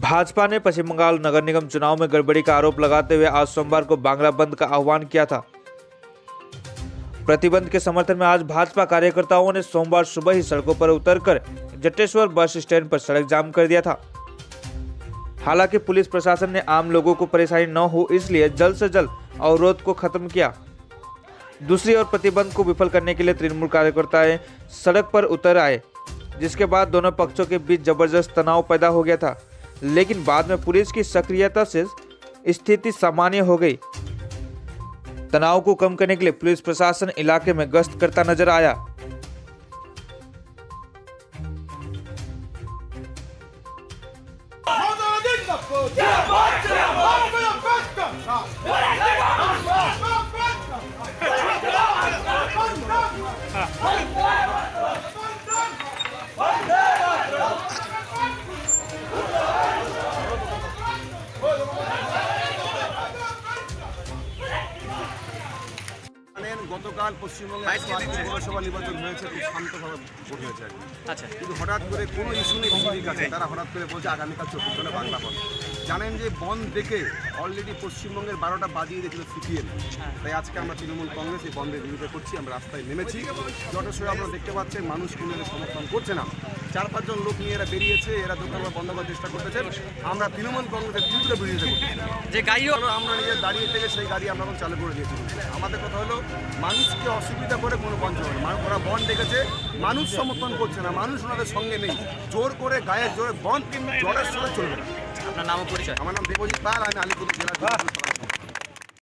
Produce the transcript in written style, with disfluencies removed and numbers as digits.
भाजपा ने पश्चिम बंगाल नगर निगम चुनाव में गड़बड़ी का आरोप लगाते हुए आज सोमवार को बांग्ला बंद का आह्वान किया था। प्रतिबंध के समर्थन में आज भाजपा कार्यकर्ताओं ने सोमवार सुबह ही सड़कों पर उतरकर जटेश्वर बस स्टैंड पर सड़क जाम कर दिया था। हालांकि पुलिस प्रशासन ने आम लोगों को परेशानी न हो इसलिए जल्द से जल्द अवरोध को खत्म किया। दूसरी ओर प्रतिबंध को विफल करने के लिए तृणमूल कार्यकर्ताएं सड़क पर उतर आए, जिसके बाद दोनों पक्षों के बीच जबरदस्त तनाव पैदा हो गया था। लेकिन बाद में पुलिस की सक्रियता से स्थिति सामान्य हो गई। तनाव को कम करने के लिए पुलिस प्रशासन इलाके में गश्त करता नजर आया। গতকাল পশ্চিমবঙ্গে পৌরসভা নির্বাচন হয়েছে, খুব শান্তভাবে ভোট হয়েছে আর কি। আচ্ছা, কিন্তু হঠাৎ করে কোনো ইস্যু নেই বিজেপির কাছে, তারা হঠাৎ করে বলছে আগামীকাল 24 জনে বাংলা বন্ধ। জানেন যে বন্ধ দেখে অলরেডি পশ্চিমবঙ্গের 12টা বাজিয়ে দিয়েছিল সিপিএম, তাই আজকে আমরা তৃণমূল কংগ্রেস এই বন্ধের বিরোধিতা করছি। আমরা রাস্তায় নেমেছি, জটেশ্বরে আপনারা দেখতে পাচ্ছেন মানুষ কোনো সমর্থন করছে না। 4-5 জন লোক নিয়ে এরা বেরিয়েছে, এরা দোকানপাট বন্ধ করার চেষ্টা করতেছেন। আমরা তৃণমূল কংগ্রেসের তীব্র বিরোধিতা করছি। যে গাড়ি আমরা নিজের দাঁড়িয়ে থেকে সেই গাড়ি আমরা চালু করে দিয়েছি। আমাদের কথা হলো মানুষকে অসুবিধা করে কোনো বন্ধ হবে না। ওরা বন্ধ ডেকেছে, মানুষ সমর্থন করছে না, মানুষ ওনাদের সঙ্গে নেই। জোর করে গায়ের জোরে বন্ধ জটেশ্বরে চলবে না। আপনার নাম পরিচয়? আমার নাম দেবজিৎ পাল, আমি আলিপুর জেলা।